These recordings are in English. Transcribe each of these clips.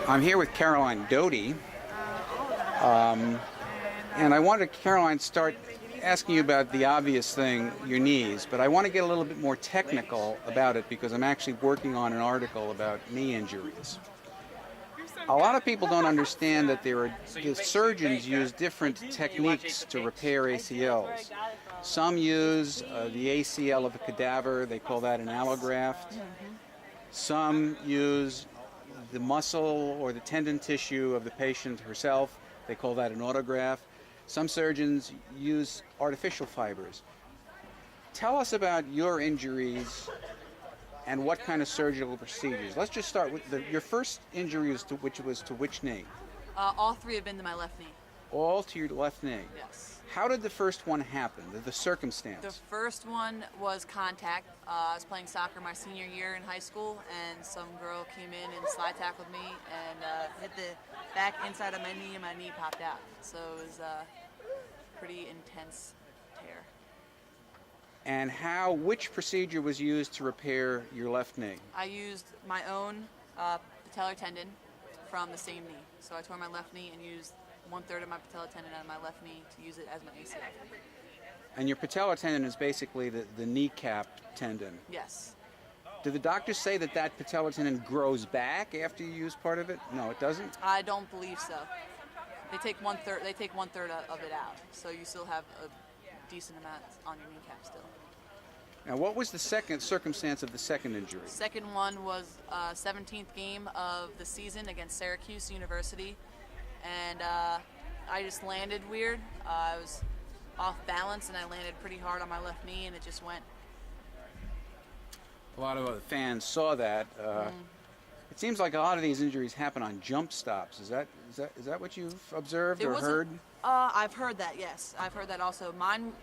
I'm here with Caroline Doty, and I wanted Caroline start asking you about the obvious thing, your knees, but I want to get a little bit more technical about it because I'm actually working on an article about knee injuries. A lot of people don't understand that the surgeons use different techniques to repair ACLs. Some use the ACL of a cadaver, they call that an allograft. Some use the muscle or the tendon tissue of the patient herself, they call that an autograft. Some surgeons use artificial fibers. Tell us about your injuries and what kind of surgical procedures. Let's just start with your first injury was to which knee? All three have been to my left knee. All to your left knee? Yes. How did the first one happen, the circumstance? The first one was contact. I was playing soccer my senior year in high school, and some girl came in and slide tackled me and hit the back inside of my knee, and my knee popped out. So it was a pretty intense tear. And which procedure was used to repair your left knee? I used my own patellar tendon from the same knee. So I tore my left knee and used 1/3 of my patellar tendon out of my left knee to use it as my ACL. And your patellar tendon is basically the kneecap tendon? Yes. Did the doctors say that patellar tendon grows back after you use part of it? No, it doesn't? I don't believe so. They take 1/3. They take 1/3 of it out, so you still have a decent amount on your kneecap still. Now, what was the second circumstance of the second injury? Second one was 17th game of the season against Syracuse University, and I just landed weird. I was off balance, and I landed pretty hard on my left knee, and it just went. A lot of other fans saw that. It seems like a lot of these injuries happen on jump stops. Is that what you've observed or heard? I've heard that. Yes, I've heard that also. Mine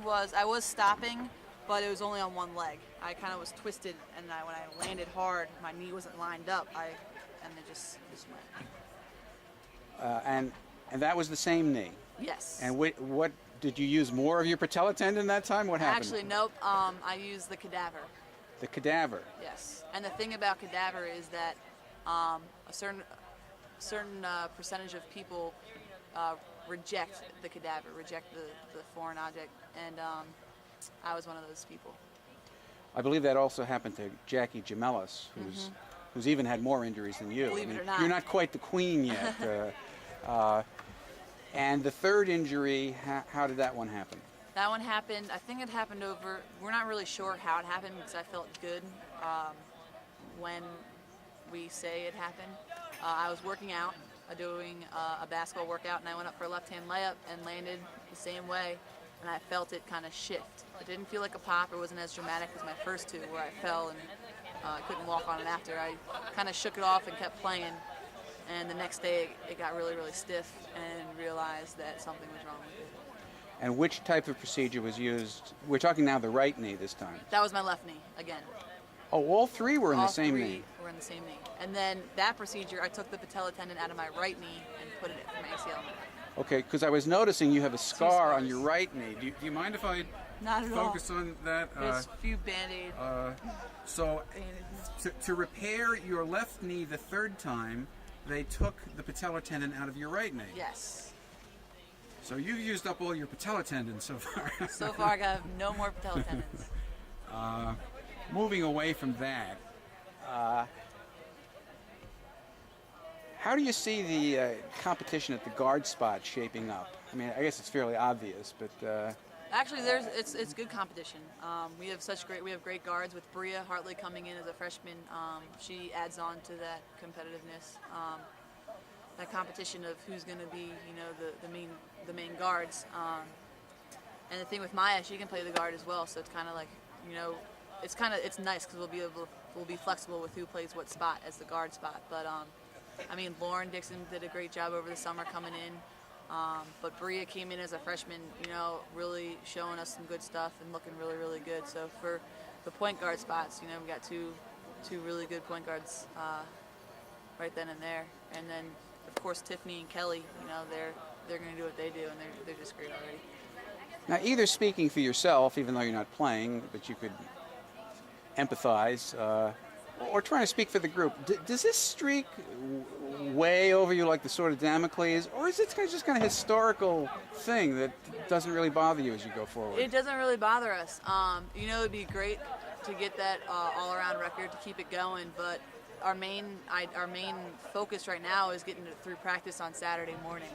was I was stopping, but it was only on one leg. I kind of was twisted, and when I landed hard, my knee wasn't lined up. And it just went. And that was the same knee. Yes. And what did you use more of your patella tendon that time? What happened? Actually, nope. I used the cadaver. The cadaver. Yes. And the thing about cadaver is that a certain percentage of people reject the cadaver, reject the foreign object, and I was one of those people. I believe that also happened to Jackie Gemellis, who's even had more injuries than you. Believe it or not. You're not quite the queen yet. And the third injury, how did that one happen? That one happened, I think it happened we're not really sure how it happened because I felt good when we say it happened. I was working out, doing a basketball workout, and I went up for a left-hand layup and landed the same way, and I felt it kind of shift. It didn't feel like a pop. It wasn't as dramatic as my first two where I fell and I couldn't walk on it after. I kind of shook it off and kept playing, and the next day it got really, really stiff and realized that something was wrong with it. And which type of procedure was used? We're talking now the right knee this time. That was my left knee again. Oh, all three were in the same knee? All three were in the same knee. And then that procedure, I took the patella tendon out of my right knee and put it in my ACL. Okay, because I was noticing you have a scar on your right knee. Do you mind if I Not at focus all. on that? There's a few Band-Aids. So to repair your left knee the third time, they took the patellar tendon out of your right knee. Yes. So you've used up all your patellar tendons so far. So far, I have no more patella tendons. Moving away from that, how do you see the competition at the guard spot shaping up? I mean, I guess it's fairly obvious, but Actually, it's good competition. We have great guards with Bria Hartley coming in as a freshman. She adds on to that competitiveness, that competition of who's going to be, the main guards. And the thing with Maya, she can play the guard as well. So it's kind of like, it's nice because we'll be flexible with who plays what spot as the guard spot. But Lauren Dixon did a great job over the summer coming in. But Bria came in as a freshman, really showing us some good stuff and looking really, really good. So for the point guard spots, we got two really good point guards right then and there. And then, of course, Tiffany and Kelly, they're going to do what they do, and they're just great already. Now, either speaking for yourself, even though you're not playing, but you could empathize, or trying to speak for the group, does this streak weigh over you like the sword of Damocles, or is it just kind of historical thing that doesn't really bother you as you go forward? It doesn't really bother us. It'd be great to get that all-around record to keep it going, but our main focus right now is getting it through practice on Saturday morning.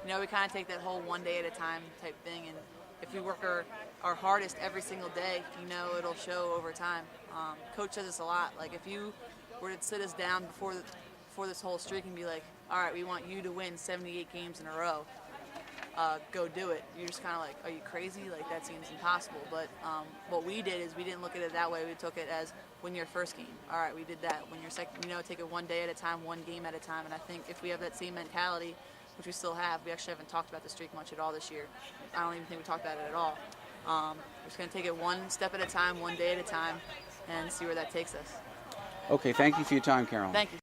We kind of take that whole one day at a time type thing, and if we work our hardest every single day, it'll show over time. Coach says this a lot. Like, if you were to sit us down before this whole streak and be like, all right, we want you to win 78 games in a row, go do it. You're just kind of like, are you crazy? Like, that seems impossible. But what we did is we didn't look at it that way. We took it as, win your first game. All right, we did that. Win your second, take it one day at a time, one game at a time. And I think if we have that same mentality, which we still have, we actually haven't talked about the streak much at all this year. I don't even think we talked about it at all. We're just going to take it one step at a time, one day at a time, and see where that takes us. Okay, thank you for your time, Caroline. Thank you.